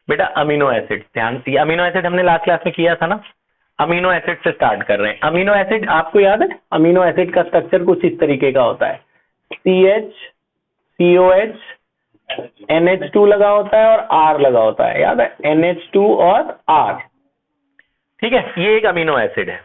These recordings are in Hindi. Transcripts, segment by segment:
बेटा अमीनो एसिड, ध्यान से, अमीनो एसिड हमने लास्ट क्लास में किया था ना, अमीनो एसिड से स्टार्ट कर रहे हैं। अमीनो एसिड आपको याद है, अमीनो एसिड का स्ट्रक्चर कुछ इस तरीके का होता है, CH COH NH2 लगा होता है और R लगा होता है, याद है, NH2 और R, ठीक है, ये एक अमीनो एसिड है।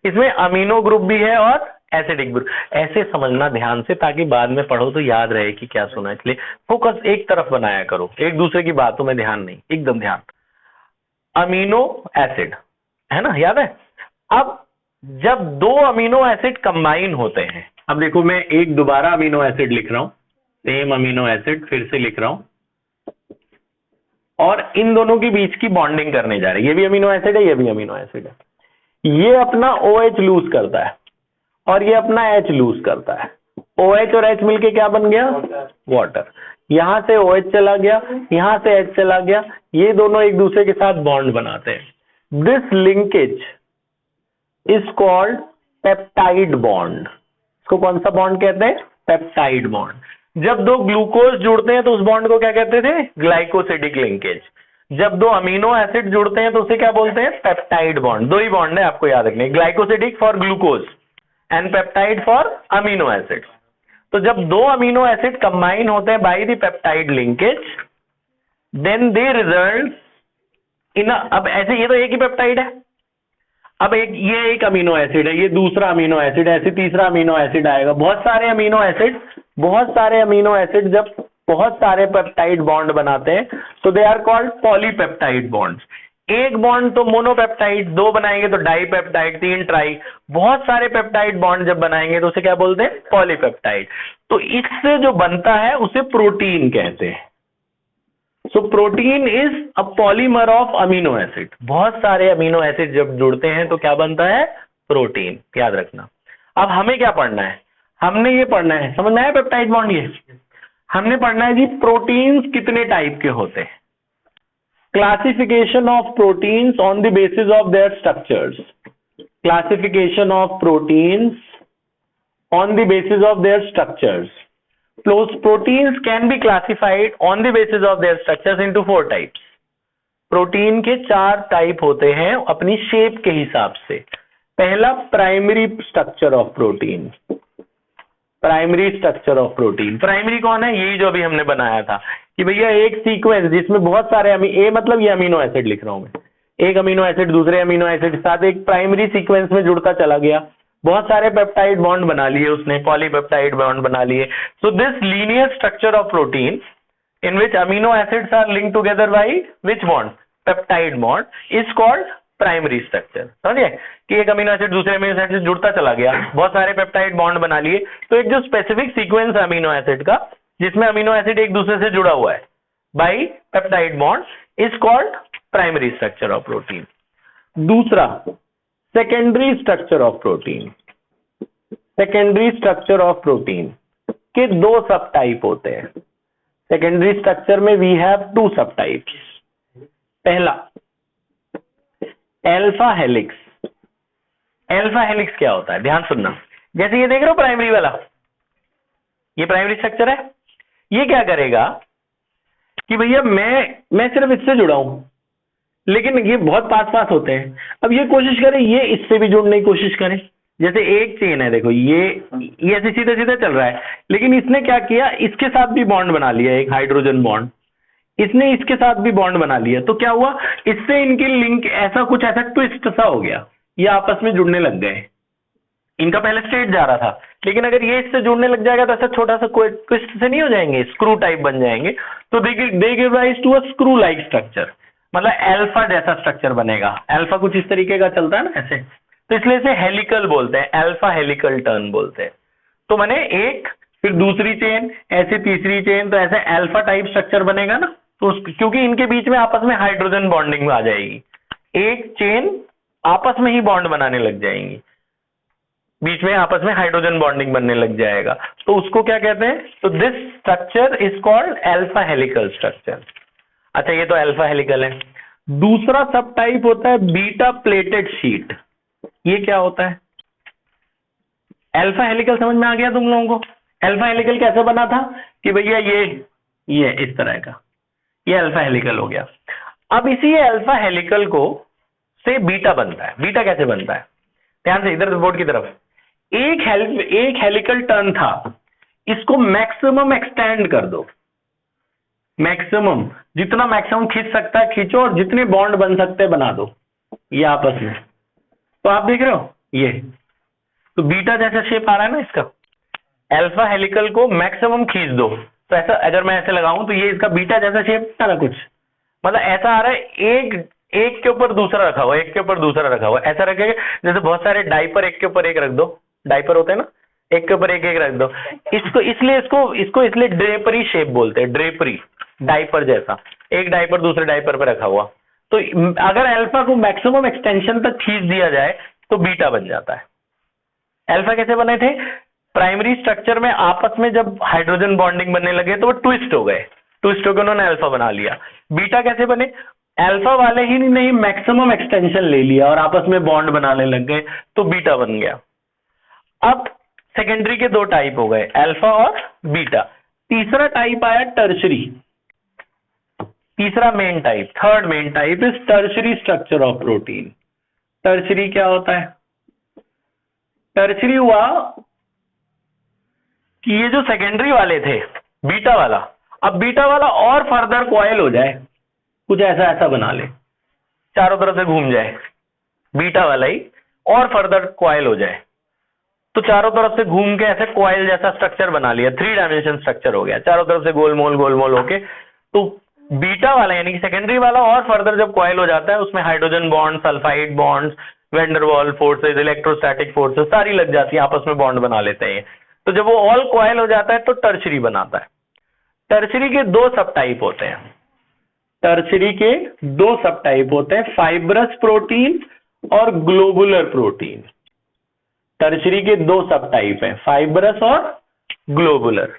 इसमें अमीनो ग्रुप भी है और एसिडिक ग्रुप, ऐसे समझना ध्यान से ताकि बाद में पढ़ो तो याद रहे कि क्या सुना, इसलिए फोकस एक तरफ बनाया करो, एक दूसरे की बातों में ध्यान नहीं, एकदम ध्यान। अमीनो एसिड है ना, याद है। अब जब दो अमीनो एसिड कंबाइन होते हैं, अब देखो मैं एक दोबारा अमीनो एसिड लिख रहा हूं, सेम अमीनो एसिड फिर से लिख रहा हूं, और इन दोनों के बीच की बॉन्डिंग करने जा रहे हैं। ये भी अमीनो एसिड है, ये भी अमीनो एसिड है। ये अपना OH लूज करता है और ये अपना H लूज करता है। OH और H मिलके क्या बन गया, वाटर। यहां से OH चला गया, यहां से H चला गया, ये दोनों एक दूसरे के साथ बॉन्ड बनाते हैं। This linkage is called peptide bond. इसको कौन सा बॉन्ड कहते हैं, पेप्टाइड बॉन्ड। जब दो ग्लूकोज जुड़ते हैं तो उस बॉन्ड को क्या कहते थे, ग्लाइकोसिडिक लिंकेज। जब दो अमीनो एसिड जुड़ते हैं तो उसे क्या बोलते हैं, पेप्टाइड बॉन्ड। दो ही बॉन्ड है, आपको याद रखने, glycosidic for glucose and peptide for amino acid. तो जब दो अमीनो एसिड कंबाइन होते हैं by the peptide linkage, then they result in, अब ऐसे ये तो एक ही पेप्टाइड है, अब एक ये एक अमीनो एसिड है, ये दूसरा अमीनो एसिड, ऐसे तीसरा अमीनो एसिड आएगा। बहुत सारे अमीनो एसिड जब बहुत सारे पेप्टाइड बॉन्ड बनाते हैं तो they are called polypeptide bonds. एक बॉन्ड तो मोनोपेप्टाइड, दो बनाएंगे तो डाइपेप्टाइड, तीन ट्राई, बहुत सारे पेप्टाइड बॉन्ड जब बनाएंगे तो उसे क्या बोलते हैं, पॉलीपेप्टाइड। तो इससे जो बनता है उसे प्रोटीन कहते हैं। So protein is a polymer of amino acid. बहुत सारे अमीनो एसिड जब जुड़ते हैं तो क्या बनता है, प्रोटीन, याद रखना। अब हमें क्या पढ़ना है, हमने ये पढ़ना है, समझ में आया पेप्टाइड बॉन्ड, ये हमने पढ़ना है जी प्रोटीन्स कितने टाइप के होते हैं, classification of proteins on the basis of their structures, classification of proteins on the basis of their structures. Proteins can be classified on the basis of their structures into 4 types. Protein के 4 टाइप होते हैं अपनी शेप के हिसाब से। पहला, primary structure of protein. Primary structure of protein, primary कौन है, यही जो अभी हमने बनाया था कि भैया एक सीक्वेंस जिसमें बहुत सारे ए मतलब ये अमीनो एसिड लिख रहा हूं मैं, एक अमीनो एसिड दूसरे अमीनो एसिड के साथ एक प्राइमरी सीक्वेंस में जुड़ता चला गया, बहुत सारे पेप्टाइड बॉन्ड बना लिए उसने, पॉलीपेप्टाइड बॉन्ड बना लिए। So this linear structure of protein in which amino acids are linked together by which bond, peptide bond, is called primary structure. समझिए कि एक अमीनो एसिड दूसरे अमीनो एसिड से जुड़ता चला गया, बहुत सारे पेप्टाइड बॉन्ड बना लिए, तो एक जो स्पेसिफिक सीक्वेंस है अमीनो एसिड का जिसमें अमीनो एसिड एक दूसरे से जुड़ा हुआ है by peptide bond, is called primary structure of protein. दूसरा, secondary structure of protein. Secondary structure of protein के 2 सब टाइप होते हैं। सेकेंडरी स्ट्रक्चर में वी हैव 2 सब टाइप्स। पहला, अल्फा हेलिक्स। अल्फा हेलिक्स क्या होता है, ध्यान सुनना, जैसे ये देख रहे हो प्राइमरी वाला, ये प्राइमरी स्ट्रक्चर है, ये क्या करेगा कि भैया मैं सिर्फ इससे जुड़ा हूं लेकिन ये बहुत पास होते हैं। अब ये कोशिश करें ये इससे भी जुड़ने की कोशिश करें, जैसे एक चेन है, देखो ये ऐसे सीधे सीधे चल रहा है, लेकिन इसने क्या किया, इसके साथ भी बॉन्ड बना लिया, एक हाइड्रोजन बॉन्ड, इसने इसके साथ भी बॉन्ड बना लिया। तो क्या हुआ, इससे इनकी लिंक ऐसा ट्विस्ट सा हो गया, ये आपस में जुड़ने लग गए। इनका पहले स्ट्रेट जा रहा था, लेकिन अगर ये इससे जुड़ने लग जाएगा तो ऐसा छोटा सा कोई ट्विस्ट से नहीं हो जाएंगे, स्क्रू टाइप बन जाएंगे। तो they give rise to a screw like structure, मतलब अल्फा जैसा स्ट्रक्चर बनेगा। अल्फा कुछ इस तरीके का चलता है ना ऐसे, तो इसलिए इसे हेलिकल बोलते हैं, अल्फा हेलिकल टर्न बोलते हैं। तो मैंने एक, फिर दूसरी चेन, ऐसे तीसरी चेन, तो ऐसे अल्फा टाइप स्ट्रक्चर बनेगा ना, तो क्योंकि इनके बीच में आपस में हाइड्रोजन बॉन्डिंग आ जाएगी, एक चेन आपस में ही बॉन्ड बनाने लग जाएंगी, बीच में आपस में हाइड्रोजन बॉन्डिंग बनने लग जाएगा, तो उसको क्या कहते हैं, तो this structure is called alpha helical structure. अच्छा, ये तो अल्फा हेलिकल है। दूसरा सब टाइप होता है बीटा प्लेटेड शीट। ये क्या होता है, अल्फा हेलिकल समझ में आ गया तुम लोगों को? अल्फा हेलिकल कैसे बना था कि भैया ये इस तरह का, ये अल्फा हेलिकल हो गया। अब इसी अल्फा हेलिकल को से बीटा बनता है। बीटा कैसे बनता है, ध्यान से इधर बोर्ड की तरफ, एक हेलिकल टर्न था, इसको मैक्सिमम एक्सटेंड कर दो, मैक्सिमम जितना मैक्सिमम खींच सकता है खींचो, और जितने बॉन्ड बन सकते हैं बना दो ये आपस में। तो आप देख रहे हो ये, तो बीटा जैसा शेप आ रहा है ना इसका, अल्फा हेलिकल को मैक्सिमम खींच दो, तो ऐसा अगर मैं ऐसे लगाऊं तो ये इसका बीटा जैसा शेप है ना कुछ, मतलब ऐसा आ रहा है, एक के ऊपर दूसरा रखा हुआ, एक के ऊपर दूसरा रखा हुआ, ऐसा रखेंगे जैसे बहुत सारे डाइपर एक के ऊपर एक रख दो, डाइपर होते हैं ना, एक के ऊपर एक एक रख दो, इसको इसलिए ड्रेपरी शेप बोलते हैं, ड्रेपरी, डाइपर जैसा, एक डाइपर दूसरे डाइपर पे रखा हुआ। तो अगर अल्फा को मैक्सिमम एक्सटेंशन तक खींच दिया जाए तो बीटा बन जाता है। अल्फा कैसे बने थे, प्राइमरी स्ट्रक्चर में आपस में जब हाइड्रोजन बॉन्डिंग बनने लगे तो वो ट्विस्ट हो गए, ट्विस्ट होकर उन्होंने अल्फा बना लिया। बीटा कैसे बने, अल्फा वाले ही नहीं मैक्सिमम एक्सटेंशन ले लिया और आपस में बॉन्ड बनाने लग गए तो बीटा बन गया। अब सेकेंडरी के दो टाइप हो गए, अल्फा और बीटा। तीसरा टाइप आया टर्शरी, तीसरा main type, third main type is tertiary structure of protein. Tertiary क्या होता है, टर्शरी हुआ कि ये जो सेकेंडरी वाले थे बीटा वाला, अब बीटा वाला और फर्दर कॉइल हो जाए, कुछ ऐसा ऐसा बना ले, चारों तरफ से घूम जाए, बीटा वाला ही और फर्दर कॉइल हो जाए, तो चारों तरफ से घूम के ऐसे कॉइल जैसा स्ट्रक्चर बना लिया, 3 डायमेंशन स्ट्रक्चर हो गया, चारों तरफ से गोलमोल होके। तो बीटा वाला यानी कि सेकेंडरी वाला और फर्दर जब कॉइल हो जाता है, उसमें hydrogen bond, sulphide bonds, Van der Waals forces, electrostatic forces सारी लग जाती है, आपस में बॉन्ड बना लेते हैं। तो जब वो ऑल कॉइल हो जाता है तो टर्शरी बनाता है। टर्शरी के दो सब टाइप होते हैं, टर्शरी के दो सब टाइप होते हैं, फाइब्रस प्रोटीन और ग्लोबुलर प्रोटीन। टर्शरी के दो सब टाइप हैं, फाइब्रस और ग्लोबुलर।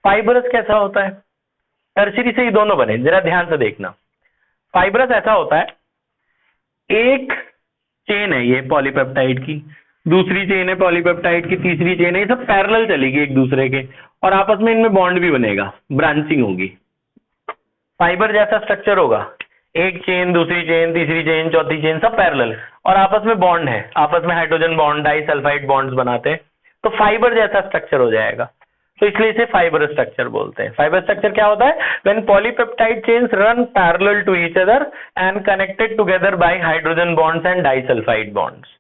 फाइब्रस कैसा होता है, टर्शरी से ही दोनों बने, जरा ध्यान से देखना। फाइब्रस ऐसा होता है, एक चेन है ये पॉलीपेप्टाइड की, दूसरी चेन है पॉलीपेप्टाइड की, तीसरी चेन है, ये सब पैरेलल चलेगी एक दूसरे के, और आपस में इनमें बॉन्ड भी बनेगा, ब्रांचिंग होगी, फाइबर जैसा स्ट्रक्चर होगा, एक चेन दूसरी चेन तीसरी चेन चौथी चेन सब पैरेलल, और आपस में बॉन्ड है, आपस में हाइड्रोजन बॉन्ड, डाइसल्फाइड बॉन्ड्स बनाते हैं, तो फाइबर जैसा स्ट्रक्चर हो जाएगा, तो इसलिए इसे फाइबर स्ट्रक्चर बोलते हैं। फाइबर स्ट्रक्चर क्या होता है, when polypeptide chains run parallel to each other and connected together by hydrogen bonds and disulphide bonds.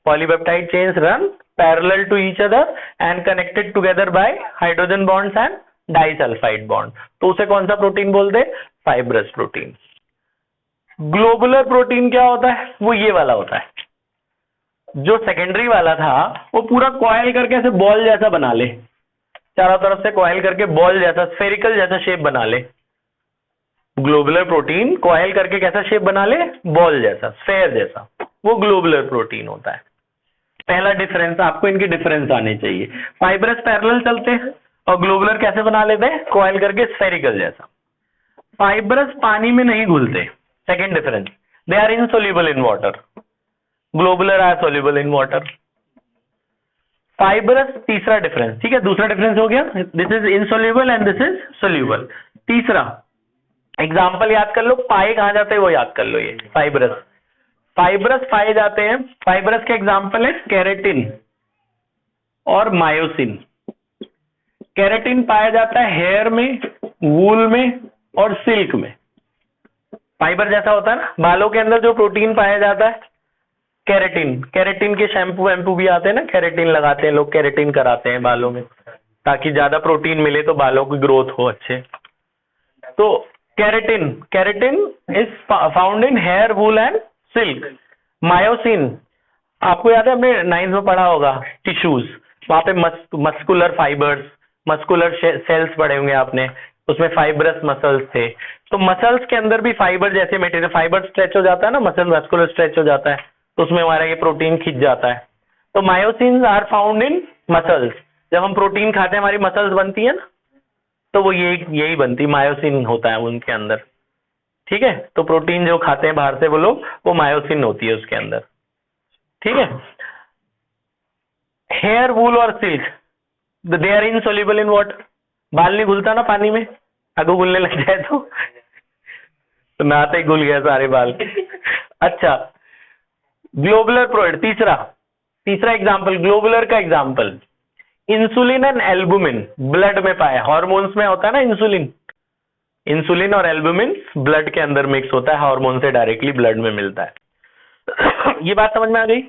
Polypeptide chains run parallel to each other and connected together by hydrogen bonds and disulphide bond, तो उसे कौन सा प्रोटीन बोलते हैं, फाइब्रस प्रोटीन। ग्लोबुलर प्रोटीन क्या होता है, वो ये वाला होता है, जो सेकेंडरी वाला था वो पूरा कॉइल करके ऐसे बॉल जैसा बना ले, चारों तरफ से कॉइल करके बॉल जैसा स्फेरिकल जैसा शेप बना ले। ग्लोबुलर प्रोटीन कॉइल करके कैसा शेप बना ले, बॉल जैसा, स्फेयर जैसा, वो ग्लोबुलर प्रोटीन होता है। पहला डिफरेंस, आपको इनकी डिफरेंस आने चाहिए। फाइब्रस पैरेलल चलते हैं और ग्लोबुलर कैसे बना लेते हैं, कॉइल करके स्फेरिकल जैसा। फाइब्रस पानी में नहीं घुलते, second difference, they are insoluble in water, globular are soluble in water. Fibrous तीसरा डिफरेंस, ठीक है, दूसरा डिफरेंस हो गया, this is insoluble and this is soluble. तीसरा एग्जाम्पल याद कर लो, पाए कहां जाते हैं वो याद कर लो, ये फाइब्रस, फाइब्रस पाए जाते हैं, फाइब्रस के एग्जाम्पल है केराटिन और मायोसिन। केराटिन पाया जाता है हेयर में, वूल में और सिल्क में। फाइबर जैसा होता है ना, बालों के अंदर जो प्रोटीन पाया जाता है केराटिन, केराटिन के शैम्पू वैम्पू भी आते हैं ना, केराटिन लगाते हैं लोग, केराटिन कराते हैं बालों में ताकि ज्यादा प्रोटीन मिले तो बालों की ग्रोथ हो अच्छे। तो keratin, keratin is found in hair, wool and silk. Myosin, आपको याद है हमने 9th में पढ़ा होगा, टिश्यूज, वहां पे मस्कुलर फाइबर्स, मस्कुलर सेल्स पढ़े होंगे आपने, उसमें फाइब्रस मसल्स थे। तो मसल्स के अंदर भी फाइबर जैसे मटेरियल, फाइबर स्ट्रेच हो जाता है ना, मसल मस्कुलर स्ट्रेच हो जाता है, तो उसमें हमारा ये प्रोटीन खिंच जाता है। तो myosin are found in muscles, जब हम प्रोटीन खाते हैं हमारी मसल्स बनती है ना, तो वो यही बनती, मायोसिन होता है उनके अंदर, ठीक है। तो प्रोटीन जो खाते हैं बाहर से वो लोग, वो मायोसिन होती है उसके अंदर, ठीक है। हेयर, वूल और silk, they are insoluble in water, बाल नहीं घुलता ना पानी में, अगर घुलने लग जाए तो नहाते ही घुल गया सारे बाल। अच्छा, ग्लोबुलर प्रोटीन, तीसरा एग्जाम्पल, ग्लोबुलर का example, insulin and albumin blood में पाया, हार्मोन्स में होता है ना इंसुलिन, इंसुलिन और एल्बुमिन ब्लड के अंदर मिक्स होता है, हार्मोन से डायरेक्टली ब्लड में मिलता है। ये बात समझ में आ गई।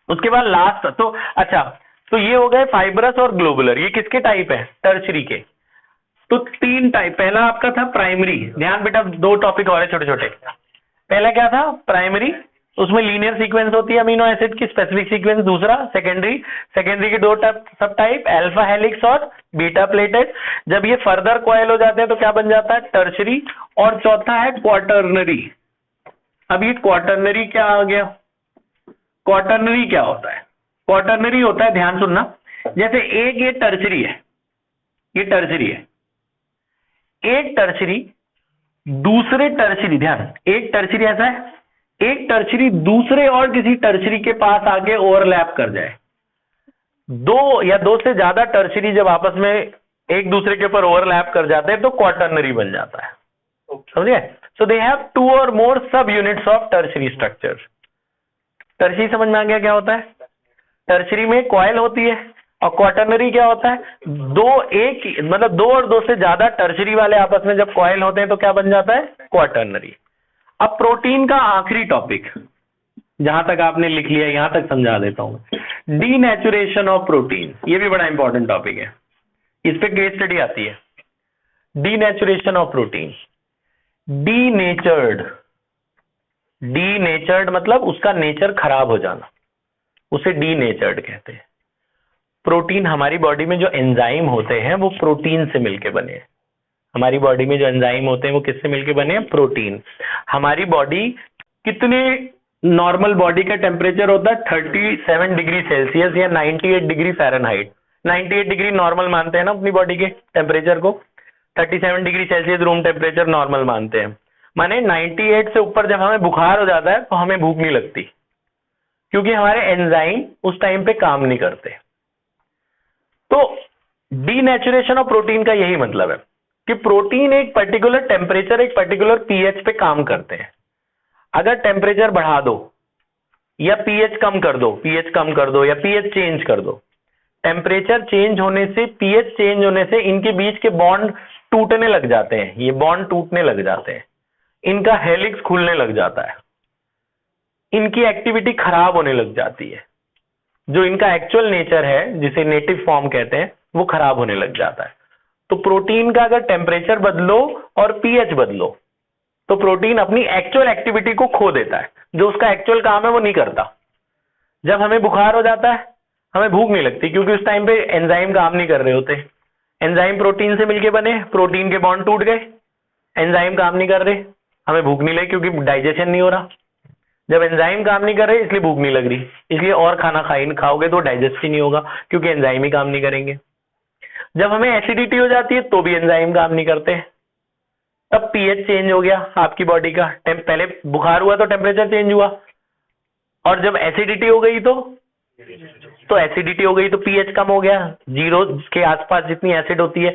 उसके बाद लास्ट, तो अच्छा, तो ये हो गए फाइब्रस और ग्लोबुलर, ये किसके टाइप है, टर्शरी के। तो 3 टाइप, पहला आपका था प्राइमरी, ध्यान बेटा 2 टॉपिक और है छोटे छोटे। पहला क्या था, प्राइमरी, उसमें लीनियर सीक्वेंस होती है अमीनो एसिड की, स्पेसिफिक सीक्वेंस। दूसरा सेकेंडरी, सेकेंडरी के 2 सब टाइप, अल्फा हेलिक्स और बीटा प्लेटेड। जब ये फर्दर कॉइल हो जाते हैं तो क्या बन जाता है, टर्शरी। और चौथा है क्वार्टरनरी। अब ये क्वार्टरनरी क्या आ गया, क्वार्टरनरी क्या होता है, क्वार्टरनरी होता है, ध्यान सुनना, जैसे एक ये टर्शरी है, ये टर्शरी है, एक टर्शरी दूसरे टर्शरी, ध्यान, एक टर्शरी ऐसा है, एक टर्शरी दूसरे और किसी टर्शरी के पास आके ओवरलैप कर जाए। 2 या 2 से ज्यादा टर्शरी जब आपस में एक दूसरे के ऊपर ओवरलैप कर जाते हैं तो क्वार्टरनरी बन जाता है, समझे। सो दे हैव 2 और मोर सब units of tertiary structure. Tertiary समझ में आ गया क्या होता है, टर्शरी में कॉइल होती है, और क्वार्टरनरी क्या होता है, 2 और 2 से ज्यादा टर्शरी वाले आपस में जब कॉइल होते हैं तो क्या बन जाता है, क्वार्टरनरी। अब प्रोटीन का आखिरी टॉपिक, जहां तक आपने लिख लिया यहां तक समझा देता हूं, डीनेचुरेशन ऑफ प्रोटीन। ये भी बड़ा इंपॉर्टेंट टॉपिक है, इस पे केस स्टडी आती है। Denaturation of protein, denatured, denatured मतलब उसका नेचर खराब हो जाना, उसे डीनेचर्ड कहते हैं। प्रोटीन, हमारी बॉडी में जो एंजाइम होते हैं वो प्रोटीन से मिलके बने हैं। हमारी बॉडी में जो एंजाइम होते हैं वो किससे मिलके बने हैं, प्रोटीन। हमारी बॉडी कितने, नॉर्मल बॉडी का टेम्परेचर होता है 37 डिग्री सेल्सियस या 98 डिग्री फ़ारेनहाइट। 98 डिग्री नॉर्मल मानते हैं ना अपनी बॉडी के टेम्परेचर को, 37 degree Celsius room temperature normal मानते हैं। माने 98 से ऊपर जब हमें बुखार हो जाता है तो हमें भूख नहीं लगती, क्योंकि हमारे एंजाइम उस टाइम पे काम नहीं करते। तो डीनेचुरेशन ऑफ प्रोटीन का यही मतलब है कि प्रोटीन एक पर्टिकुलर टेम्परेचर, एक पर्टिकुलर पीएच पे काम करते हैं। अगर टेम्परेचर बढ़ा दो या पीएच कम कर दो, पीएच कम कर दो या पीएच चेंज कर दो, टेम्परेचर चेंज होने से, पीएच चेंज होने से इनके बीच के बॉन्ड टूटने लग जाते हैं, ये बॉन्ड टूटने लग जाते हैं, इनका हेलिक्स खुलने लग जाता है, इनकी एक्टिविटी खराब होने लग जाती है, जो इनका एक्चुअल नेचर है जिसे नेटिव फॉर्म कहते हैं वो खराब होने लग जाता है। तो प्रोटीन का अगर टेम्परेचर बदलो और पीएच बदलो तो प्रोटीन अपनी एक्चुअल एक्टिविटी को खो देता है, जो उसका एक्चुअल काम है वो नहीं करता। जब हमें बुखार हो जाता है हमें भूख नहीं लगती, क्योंकि उस टाइम पे एंजाइम काम नहीं कर रहे होते। एंजाइम प्रोटीन से मिलके बने, प्रोटीन के बॉन्ड टूट गए, एंजाइम काम नहीं कर रहे, हमें भूख नहीं लगी क्योंकि डाइजेशन नहीं हो रहा। जब एंजाइम काम नहीं कर रहे इसलिए भूख नहीं लग रही, इसलिए और खाना खाओगे तो डाइजेस्ट ही नहीं होगा, क्योंकि एंजाइम ही काम नहीं करेंगे। जब हमें एसिडिटी हो जाती है तो भी एंजाइम काम नहीं करते, तब पीएच चेंज हो गया आपकी बॉडी का। पहले बुखार हुआ तो टेम्परेचर चेंज हुआ, और जब एसिडिटी हो गई तो एसिडिटी हो गई तो पीएच कम हो गया, 0 के आसपास जितनी एसिड होती है,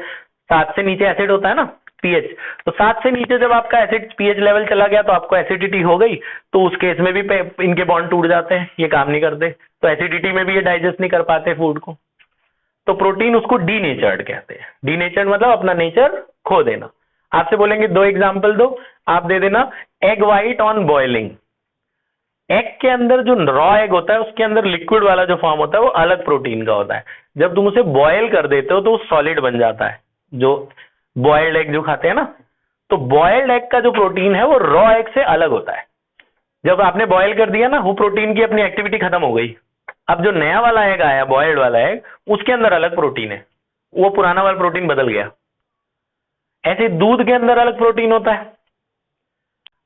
7 से नीचे एसिड होता है ना पीएच, तो 7 से नीचे जब आपका एसिड पीएच लेवल चला गया तो आपको एसिडिटी हो गई, तो उस केस में भी इनके बॉन्ड टूट जाते हैं, ये काम नहीं करते, तो एसिडिटी में भी ये डाइजेस्ट नहीं कर पाते फूड को। तो प्रोटीन उसको डीनेचर्ड कहते हैं। डीनेचर्ड मतलब अपना नेचर खो देना। आपसे बोलेंगे 2 एग्जाम्पल दो, आप दे देना, egg white on boiling. Egg के अंदर जो रॉ एग होता है उसके अंदर लिक्विड वाला जो फॉर्म होता है वो अलग प्रोटीन का होता है, जब तुम उसे बॉयल कर देते हो तो वो सॉलिड बन जाता है, जो बॉयल्ड एग जो खाते हैं ना, तो बॉयल्ड एग का जो प्रोटीन है वो रॉ एग से अलग होता है। जब आपने बॉयल कर दिया ना, वो प्रोटीन की अपनी एक्टिविटी खत्म हो गई। अब जो नया वाला एग आया, बॉयल्ड वाला एग, उसके अंदर अलग प्रोटीन है, वो पुराना वाला प्रोटीन बदल गया। ऐसे दूध के अंदर अलग प्रोटीन होता है,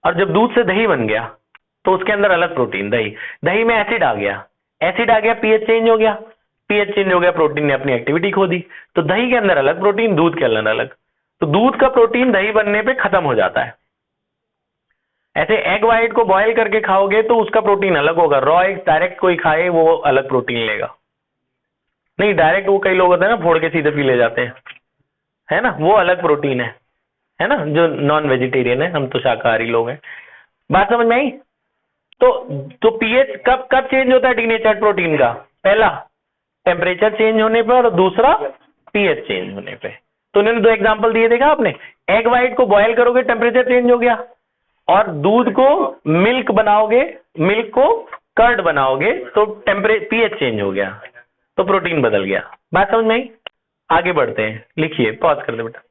और जब दूध से दही बन गया तो उसके अंदर अलग प्रोटीन, दही में एसिड आ गया, पीएच चेंज हो गया, पीएच चेंज हो गया, प्रोटीन ने अपनी एक्टिविटी खो दी, तो दही के अंदर अलग प्रोटीन, दूध के अंदर अलग, तो दूध का प्रोटीन दही बनने पे खत्म हो जाता है। ऐसे एग वाइट को बॉयल करके खाओगे तो उसका प्रोटीन अलग होगा, रॉ एग डायरेक्ट कोई खाए वो अलग प्रोटीन लेगा, नहीं डायरेक्ट वो कई लोग होते हैं ना फोड़ के सीधे पी ले जाते हैं, है ना, वो अलग प्रोटीन है। है ना, जो नॉन वेजिटेरियन है, हम तो शाकाहारी लोग हैं। बात समझ में आई? तो पीएच कब कब चेंज होता है डीनेचर्ड प्रोटीन का? पहला टेम्परेचर चेंज होने पर, और दूसरा पीएच चेंज होने पे। तो उन्होंने दो एग्जांपल दिए, देखा आपने, एग व्हाइट को बॉयल करोगे टेम्परेचर चेंज हो गया, और दूध को मिल्क बनाओगे, मिल्क को कर्ड बनाओगे तो पीएच चेंज हो गया, तो प्रोटीन बदल गया। बात समझ में आई? आगे बढ़ते हैं, लिखिए, पॉज कर दो बेटा।